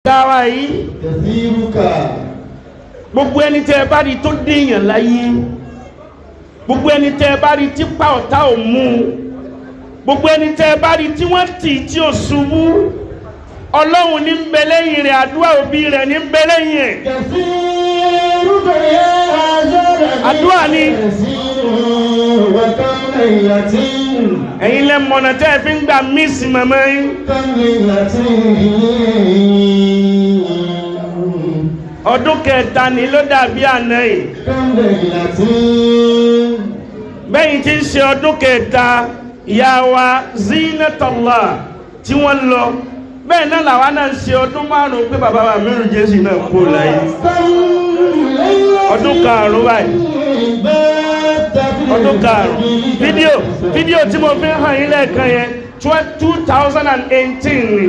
táwa yìí gbogbo ẹni tẹ́ bá rí tó déèyàn láyé gbogbo ẹni tẹ́ bá rí tí pa ọ̀tá ò mú gbogbo ẹni tẹ́ bá rí tí wọ́n tì tí ò ṣubú Ọlọ́run ní ń bẹ lẹ́yìn rẹ̀ àdúrà òbí rẹ̀ ní ń bẹ lẹ́yìn ẹ̀ àdúrà ni ẹ̀yin lẹ mọ̀nà tẹ́ fi ń gbà mísì màmá yín ọdún kẹta ni ló dàbí àná yìí bẹ́yìn tí ń ṣe ọdún kẹta ìyá wa Zinatullah tí wọ́n lọ bẹ́ẹ̀ náà làwa náà ń ṣe ọdún márùn-ún pé bàbá wa mẹ́rin Jésù náà kú láyé ọdún karùn-ún báyìí ọdún karùn-ún fídíò tí mo fi hàn yín lẹ́ẹ̀kan yẹn 2018 ni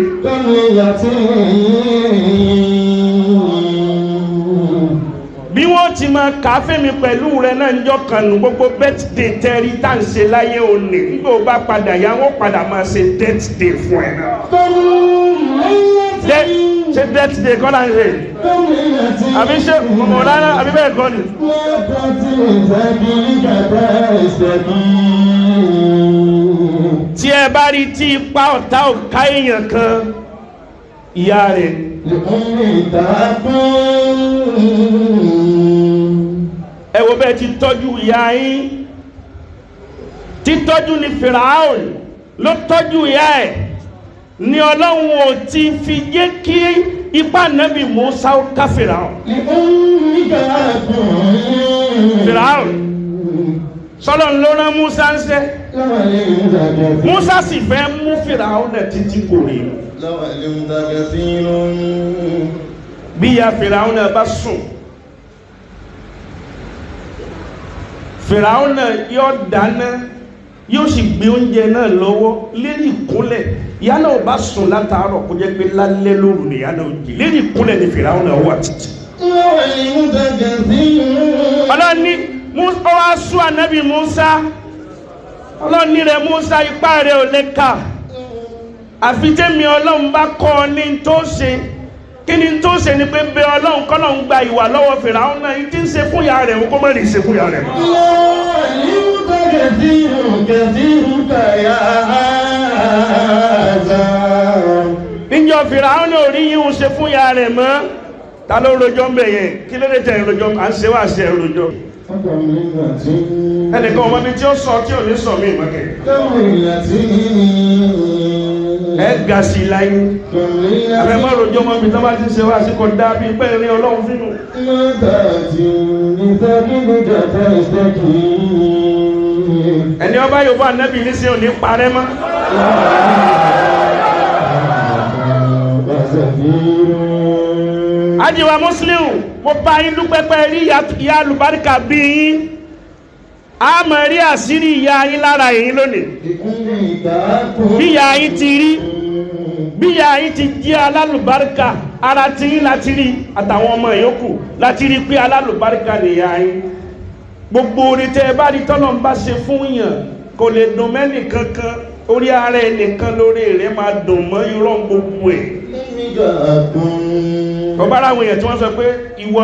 bí wọ́n ti máa kàáfẹ́ mi pẹ̀lú rẹ náà ń jọ kànú gbogbo birthday tẹ́rí tá ń ṣe láyé òní nígbà ó bá padà yá wọ́n padà máa ṣe birthday fún ẹ̀ náà ṣe birthday kọ́ là ń ṣe àbí ṣe ọmọ rárá àbí bẹ́ẹ̀ kọ́ ni. tí ẹ bá rí tí ipa ọ̀tá ò ká èèyàn kan ìyá rẹ̀ ẹ wo bẹ́ẹ̀ ti tọ́jú ìyá yín títọ́jú ni Firaun ló tọ́jú ìyá ẹ̀ ni Ọlọ́run ò ti fi jẹ́ kí ipa Nábì Mùsá ó ká Firaun sọ́lọ́n ló rán Mùsá ń ṣe Mùsá sì fẹ́ mú Firaun náà títí kò rí bí ya Firaun náà bá sùn Firaun náà yóò dáná yóò sì gbé oúnjẹ náà lọ́wọ́ lérí ìkúnlẹ̀ ìyá náà ò bá sùn látàárọ̀ kó jẹ́ pé lálẹ́ lóru ni ìyá náà ò jí lérí ìkúnlẹ̀ ni Firaun náà wà títí. ọlọ́ni ó wá sún ànábì Mùsá ọlọ́ni rẹ̀ Mùsá ipá rẹ̀ ò lè kà àfi tẹ́mi Ọlọ́run bá kọ́ ọ ní tó ṣe kí ni tó ṣe ni pé bẹ Ọlọ́run kọ́nà ń gba ìwà lọ́wọ́ Firaun náà tí ń ṣe fún ìyá rẹ̀ kó má lè ṣe fún ìyá rẹ̀ mọ́. níjọ́ Firaun náà ò rí yíhun ṣe fún ìyá rẹ̀ mọ́ ta ló rojọ́ ń bẹ̀ yẹn kí ló dé tẹ̀ rojọ́ à ń ṣe wá ṣe rojọ́ ẹnìkan ọmọ mi tí ó sọ tí ò ní sọ mí ìmọ̀kẹ́ ẹ ga sí láyé àmẹ́mọ́ rojọ́ mọ́ mi tó bá ti ṣe wá sí kò dá bí pẹ́ rí Ọlọ́run fínú ẹni ọba yóò bá Ànábì ní sí ò ní parẹ́ mọ́ ajiwa Muslim mo bá yín dúpẹ́pẹ́ rí ìyá alùbáríkà bí yín a mọ̀ rí àṣírí ìyá yín lára yín lónìí bí ìyá yín ti rí bí ìyá yín ti jẹ́ alálùbáríkà ara ti yín láti rí àtàwọn ọmọ yòókù láti rí pé alálùbáríkà ni ìyá yín gbogbo orí tẹ́ bá rí tọ́lọ̀ ń bá ṣe fún yàn kò lè dùn mẹ́nì kankan orí ara ẹnìkan lórí rẹ̀ máa dùn mọ́ irọ́ gbogbo ẹ̀ ọba aláwọ̀ èèyàn tí wọ́n sọ pé ìwọ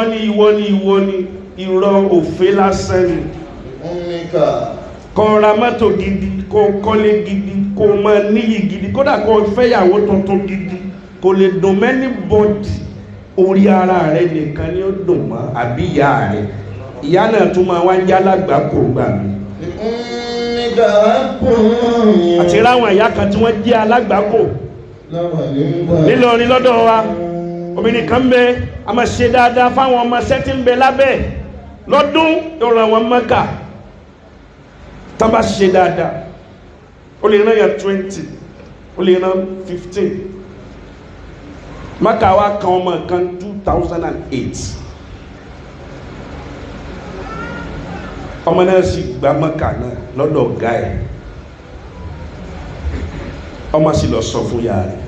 ni irọ́ òfé lásán ni kó ra mọ́tò gidi kó kọ́lé gidi kó máa níyì gidi kódà kó fẹ́yàwó tuntun gidi kò lè dùn mẹ́ni bọ́dì orí ara rẹ̀ nìkan ni ó dùn mọ́ àbí ìyá rẹ̀ ìyá náà tún máa wá ń já lágbà kò gbà mí àti ráwọn ìyá kan tí wọ́n jẹ́ alágbàkò nílọrin lọ́dọ̀ wa obìnrin kan bẹ a máa ṣe dáadáa fáwọn ọmọ sẹ́tí ń bẹ lábẹ́ lọ́dún yóò ràn wọ́n Mẹ́kà tán bá ṣe dáadáa ó lè rán yà 20 ó lè rán 15 Mẹ́kà wa kan ọmọ kan 2008 ọmọ náà sì gba Mẹ́kà náà lọ́dọ̀ ọ̀gá ẹ̀ ọmọ sì lọ sọ fún yàrá rẹ̀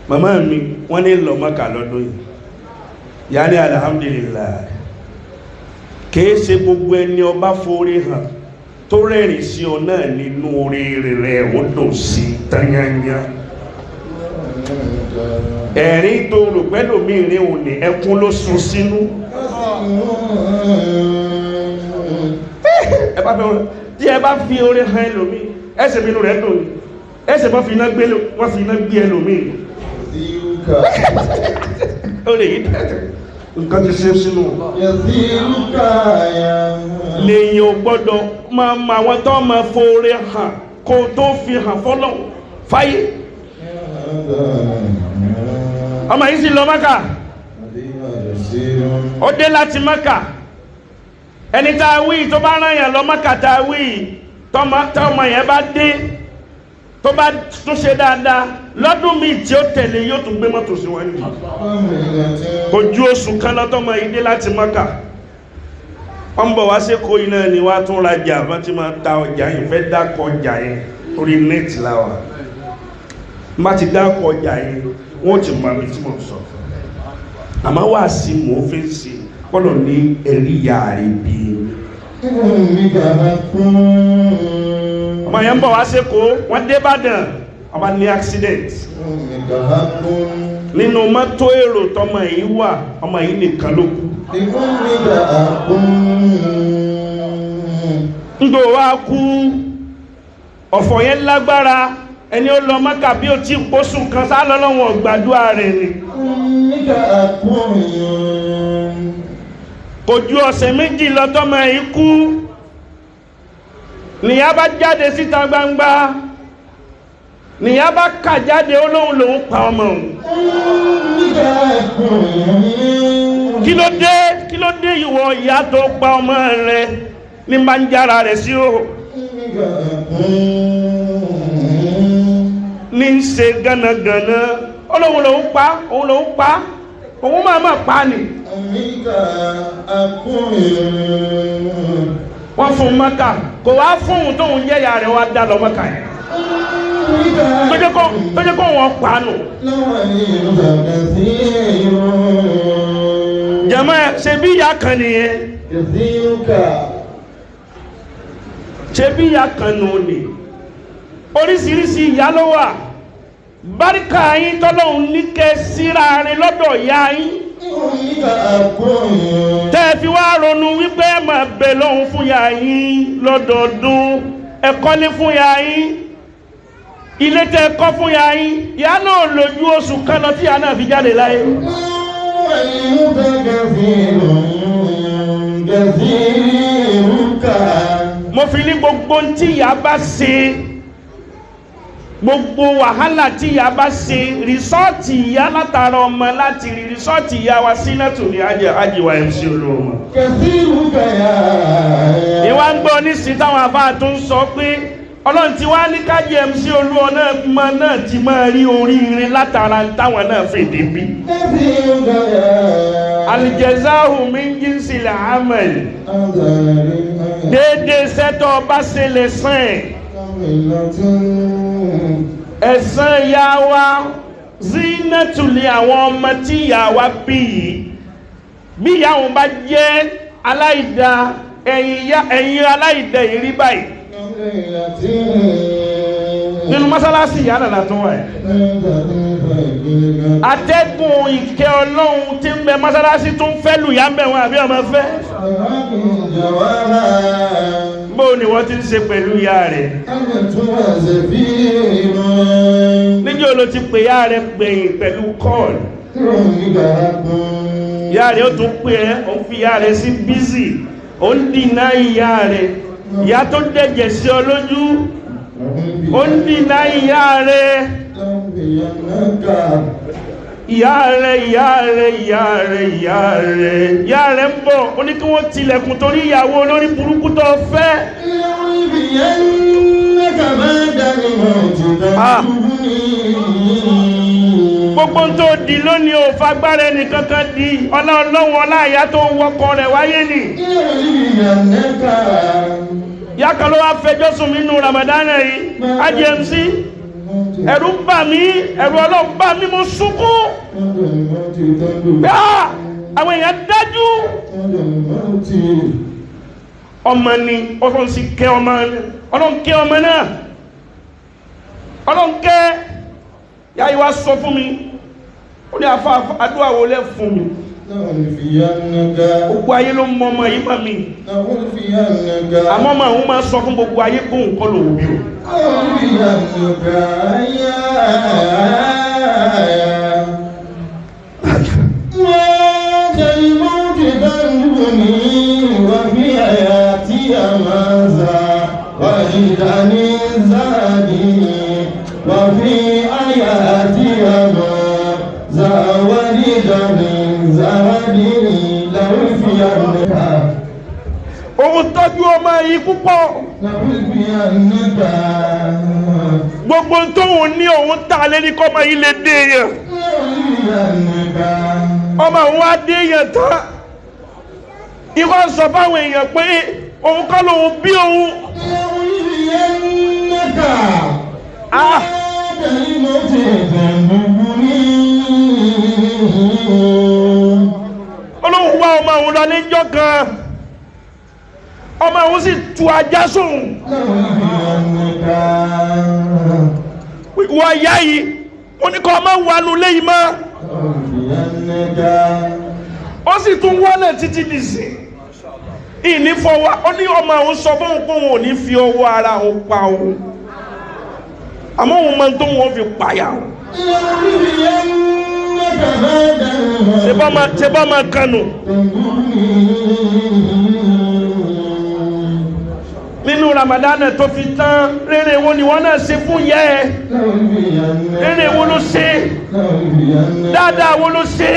màmá mi wọ́n ní lọ Mẹ́kà lọ́dún yìí yàrá ní alhamdulillah kìí ṣe gbogbo ẹni ọba forí hàn tó rẹ́rìn sí ọ náà nínú orí rẹ̀ ó dùn sí tanyanya ẹ̀rín tó rò pẹ́lú mi rí òní ẹkún ló sun sínú. Tí ẹ bá fi orí hàn ẹlòmí ẹsẹ̀ bínú rẹ̀ dùn ní ẹsẹ̀ wọ́n fi iná gbé ẹlòmí ó lè yí nǹkan ti ṣe sínú. Lèyìn ò gbọ́dọ̀ máa ma wọn tó máa forí hàn kó tó fi hàn fọ́lọ́ fáyé. Ọmọ yìí sì lọ Mákà, ó dé láti Mákà. Ẹni tá a wí tó bá rán yàn lọ Mákà tá a wí tọ́mọ yẹn bá dé tó bá tún ṣe dáadáa lọ́dún míì tí ó tẹ̀lé yóò tún gbé mọ́tò sí wọn nìyí. Ojú oṣù kan lọ́tọ́mọ yìí dé láti Mákà, wọ́n bọ̀ wá sí kó iná ni wá tún rajà wọ́n ti máa ta ọjà yìí fẹ́ dákọ̀ ọjà yẹn orí nẹ́ẹ̀tì láwà. Má ti dákọ̀ ọjà yẹn wọ́n ti mọ àmì tí mo sọ. Àmọ́ wá sí mò ń fi sí kọ́lọ̀ ní ẹ̀rí ìyá rẹ̀ bí. Ọmọ yẹn ń bọ̀ wá sí kó wọ́n dé Ìbàdàn ọba ní accident. Nínú mọ́tò èrò tọmọ yìí wà ọmọ yìí nìkan ló kú. Ńgbò wá kú ọ̀fọ̀ yẹn lágbára. Ẹni ó lọ Mákà bí ó ti pósù kan sá lọ́lọ́wọ́ gbàdúrà rẹ̀ ni. Kò ju ọ̀sẹ̀ méjì lọ tọ́mọ yìí kú. Nìyá bá jáde síta gbangba, nìyá bá kà jáde ó lóhun lòun pa ọmọ òun. Kí ló dé ìwọ ìyá tó pa ọmọ rẹ̀ ní máa ń jára rẹ̀ sí o. Ní ń ṣe gánagànà olóhun lòun pa òun máa pa ni. Wọ́n fún Mákà kò wá fún òun tóun jẹ́yà rẹ̀ wá dá lọ Mákà yẹn tó jẹ́ kó wọ́n pa nù. Jàmáà ṣe bí ìyá kan nìyẹn, ṣe bí ìyá kan nù ni. Oríṣiríṣi ìyá ló wà. Báríkà yín tọ́lọ́hun ní kẹ́ síra rẹ̀ lọ́dọ̀ ìyá yín. Tẹ́ fi wá ronú wípé ẹ máa bẹ lọ́hun fún ìyá yín lọ́dọọdún, ẹ kọ́lé fún ìyá yín, ilé tẹ́ kọ́ fún ìyá yín. Ìyá náà lójú oṣù kan lọ tí ìyá náà fi jáde láyé. Mo fi ní gbogbo tí ìyá bá ṣe, gbogbo wàhálà tí ìyá bá ṣe, rìsọ́ọ̀tì ìyá látara ọmọ láti rí rìsọ́ọ̀tì ìyá wa sí náà tò ní àjíwá MC Oluomo. Ìwà ń gbọ́ ní sí táwọn àbá tó ń sọ pé Ọlọ́run ti wá ní kájí MC Oluomo náà ti máa rí oríire látara táwọn náà fèdè bí. Al-jazā'u min jinsil 'amal. Dédé sẹ́tọ̀ bá ṣe lè sàn ẹ̀san ìyá wa Zinatul àwọn ọmọ tí ìyá wa bí yìí. Bí ìyá wọn bá jẹ́ aláìdá, ẹ̀yin aláìdá ìrí báyìí nínú mọ́sálásí ìyá nàlá tó wà ẹ̀. Atẹ́gùn ìkẹ́ Ọlọ́run tí ń bẹ mọ́sálásí tó ń fẹ́ lù yá ń bẹ̀ wọn àbí ọmọ fẹ́. Bó ni wọ́n ti ń ṣe pẹ̀lú ìyá rẹ̀? Níjọ́ ló ti pè ìyá rẹ̀ gbẹ̀yìn pẹ̀lú kọ́ọ̀lù. Ìyá rẹ̀ ó tún pè ẹ́, ó fi ìyá rẹ̀ sí bízì, ó ń dìná ìyá rẹ̀. Ìyá tó dẹ̀jẹ̀ sí ọ lójú, ó ń dìná ìyá rẹ̀. Ìyá rẹ̀ ń bọ̀, ó ní kí wọ́n tilẹ̀kùn torí ìyàwó olórí burúkú tó fẹ́. Gbogbo tó di lónìí ò fagbára ẹnìkankan di Ọlọ́run ọláyà tó wọkọ̀ rẹ̀ wáyé nì. Ìyá kan ló wá fẹjọ́ sùn mí nínú Ramadan yìí, AJMC. Ẹ̀rù bà mí, ẹ̀rù Ọlọ́run bà mí, mo sunkún. Àwọn èèyàn dájú. Ọmọ ni Ọlọ́run sì kẹ́ ọmọ náà. Ọlọ́run kẹ́ ọmọ náà. Ọlọ́run kẹ́ yá yìí wá sọ fún mi ó ní àfa àdúrà wo lẹ fún mi gbogbo ayé ló mọ ọmọ yìí mọ mi àmọ́ ọmọ òun máa sọ fún gbogbo ayé kó nǹkan lòun bí òun tọ́jú ọmọ yìí púpọ̀ gbogbo tóun ní òun tà lé ní kọ́mọ yìí lè dé yẹn ọmọ òun á dé yẹn tán ikọ́ sọ fáwọn èèyàn pé òun kọ́ lòun bí òun olóhùn wá ọmọ òun lọ níjọ́ kan ọmọ òun sì tu ajá sóhun wọ ìyá yìí ó ní kọ́ ọmọ wà nulẹ̀ yìí mọ́ ó sì tún wọlé títí dìsí ìní fọwọ́ ó ní ọmọ òun sọ fún òun pé òun ò ní fi ọwọ́ ara òun pa òun àmọ́ òun máa ń tó wọn fi pààyà òun ṣe bá máa kanu nínú Ramadana tó fi tán rere wo ni wọ́n náà ṣe fún yẹ rere wo ló ṣe dáadáa wo ló ṣe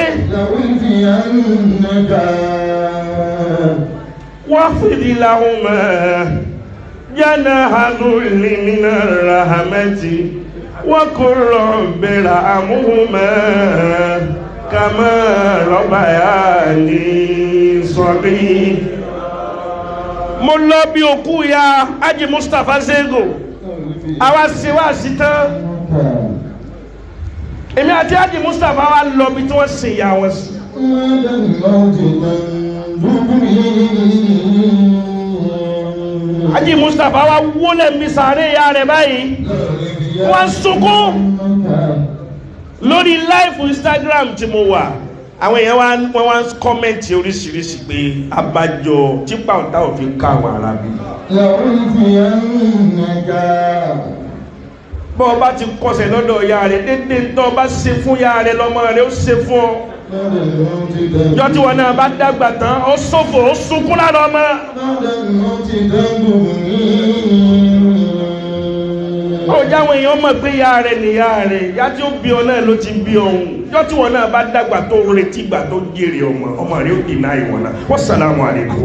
wafidi lahuma janaha dhulli minar rahmati wa qur rabbi irhamhuma kama rabbayani saghira. Mo lọ bí òkú ya Haji Mustapha Zego àwa ṣe wá sí tán èmi àti Haji Mustapha wa lọ bí tí wọ́n ṣe ìyá wọn sí Haji Mustapha wa wólẹ̀ mi sàárè ìyá rẹ̀ báyìí wọ́n sunkún lórí live Instagram tí mo wà àwọn èèyàn wọ́n wá ń kọ́mẹ́ntì oríṣiríṣi pé abájọ tí pàǹtà ò fi ká àwọn arábí bọ́ ọba ti kọsẹ̀ lọ́dọ̀ ìyá rẹ̀ dédé tó ọba ṣe fún ìyá rẹ̀ lọ́mọ rẹ̀ ó ṣe fún ọ jọ tí wọn náà bá dàgbà tán ó ṣòfò ó sunkún lára ọmọ ó jáwọn èèyàn mọ̀ pé ìyá rẹ̀ nìyá rẹ̀ ìyá tí ó bí ọ náà ló ti bí ọ̀hún jọ tí wọn náà bá dàgbà tó retí gbà tó jèrè ọmọ rẹ̀ ó dì náà ìwọ̀n náà. Wassalamu alaikum.